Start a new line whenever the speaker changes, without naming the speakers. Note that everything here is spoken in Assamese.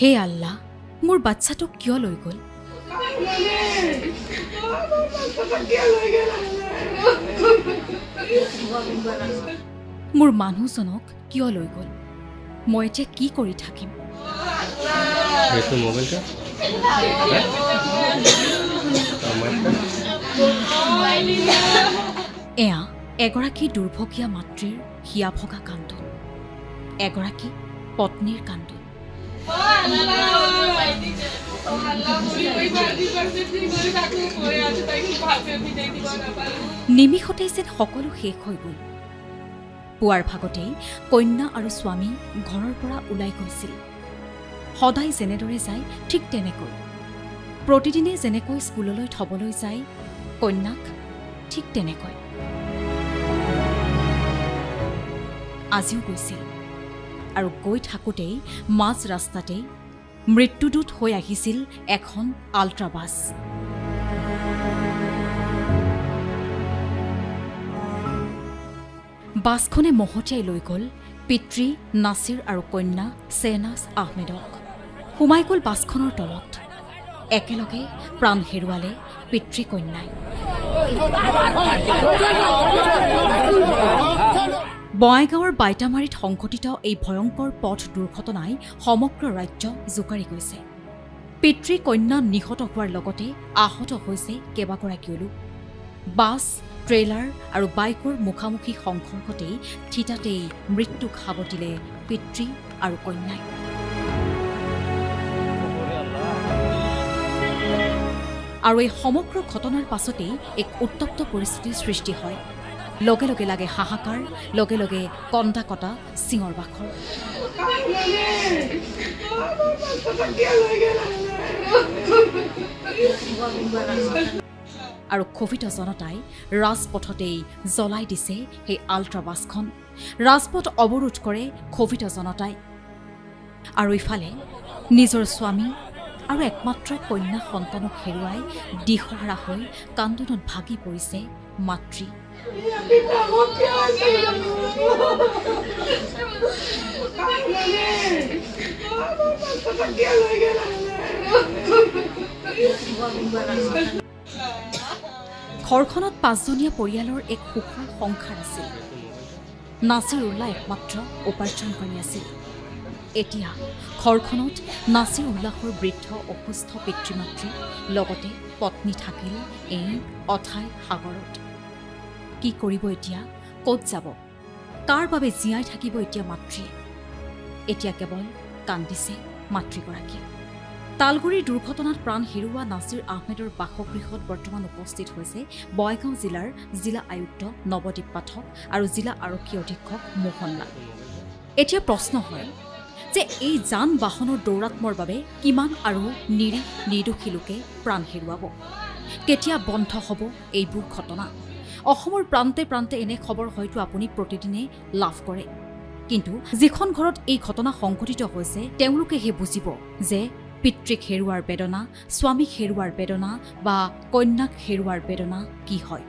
হে আল্লাহ, মোৰ বাচ্চাটোক কিয় লৈ গ'ল? মোৰ মানুহজনক কিয় লৈ গ'ল? মই এতিয়া কি কৰি থাকিম? এয়া এগৰাকী দুৰ্ভগীয়া মাতৃৰ হিয়া ভগা কান্দোন, এগৰাকী পত্নীৰ কান্দোন। নিমিষতেই যেন সকলো শেষ হৈ গ'ল। পুৱাৰ ভাগতেই কন্যা আৰু স্বামী ঘৰৰ পৰা ওলাই গৈছিল। সদায় যেনেদৰে যায় ঠিক তেনেকৈ, প্ৰতিদিনে যেনেকৈ স্কুললৈ থবলৈ যায় কন্যাক, ঠিক তেনেকৈ আজিও গৈছিল। আৰু গৈ থাকোঁতেই মাজ ৰাস্তাতেই মৃত্যুদূত হৈ আহিছিল এখন আল্ট্ৰাবাছ। বাছখনে মহতিয়াই লৈ গ'ল পিতৃ নাছিৰ আৰু কন্যা শ্বেহনাজ আহমেদক। সোমাই গ'ল বাছখনৰ তলত। একেলগে প্ৰাণ হেৰুৱালে পিতৃ কন্যাই। বঙাইগাঁৱৰ বাইতামাৰীত সংঘটিত এই ভয়ংকৰ পথ দুৰ্ঘটনাই সমগ্ৰ ৰাজ্য জোকাৰি গৈছে। পিতৃ কন্যা নিহত হোৱাৰ লগতে আহত হৈছে কেইবাগৰাকীও লোক। বাছ, ট্ৰেইলাৰ আৰু বাইকৰ মুখামুখি সংঘৰ্ষতেই থিতাতেই মৃত্যুক সাৱটিলে পিতৃ আৰু কন্যাই। আৰু এই সমগ্ৰ ঘটনাৰ পাছতেই এক উত্তপ্ত পৰিস্থিতিৰ সৃষ্টি হয়। লগে লগে লাগে হাহাকাৰ, লগে লগে কন্দা কটা, চিঞৰ বাখৰ। আৰু ক্ষোভিত জনতাই ৰাজপথতেই জ্বলাই দিছে সেই আল্ট্ৰাবাছখন। ৰাজপথ অৱৰোধ কৰে ক্ষোভিত জনতাই। আৰু ইফালে নিজৰ স্বামী আৰু একমাত্ৰ কন্যা সন্তানক হেৰুৱাই দিশহাৰা হৈ কান্দোনত ভাগি পৰিছে মাতৃ। ঘৰখনত 5জনীয়া পৰিয়ালৰ এক সুখৰ সংসাৰ আছিল। নাছিৰ উল্লাহ একমাত্ৰ উপাৰ্জনকাৰী আছিল। এতিয়া ঘৰখনত নাছিৰ উল্লাহৰ বৃদ্ধ অসুস্থ পিতৃ মাতৃ লগতে পত্নী থাকিল এই অথাই সাগৰত। কি কৰিব এতিয়া? ক'ত যাব? কাৰ বাবে জীয়াই থাকিব এতিয়া মাতৃয়ে? এতিয়া কেৱল কান্দিছে মাতৃগৰাকীয়ে। তালগুৰিৰ দুৰ্ঘটনাত প্ৰাণ হেৰুওৱা নাছিৰ আহমেদৰ বাসগৃহত বৰ্তমান উপস্থিত হৈছে বঙাইগাঁও জিলাৰ জিলা আয়ুক্ত নৱদ্বীপ পাঠক আৰু জিলা আৰক্ষী অধীক্ষক মোহন লাল। এতিয়া প্ৰশ্ন হয় যে এই যান বাহনৰ দৌৰাত্মৰ বাবে কিমান আৰু নিৰীহ নিৰ্দোষী লোকে প্ৰাণ হেৰুৱাব? কেতিয়া বন্ধ হ'ব এইবোৰ ঘটনা? অসমৰ প্ৰান্তে প্ৰান্তে এনে খবৰ হয়তো আপুনি প্ৰতিদিনে লাভ কৰে। কিন্তু যিখন ঘৰত এই ঘটনা সংঘটিত হৈছে তেওঁলোকেহে বুজিব যে পিতৃক হেৰুৱাৰ বেদনা, স্বামীক হেৰুৱাৰ বেদনা বা কন্যাক হেৰুৱাৰ বেদনা কি হয়।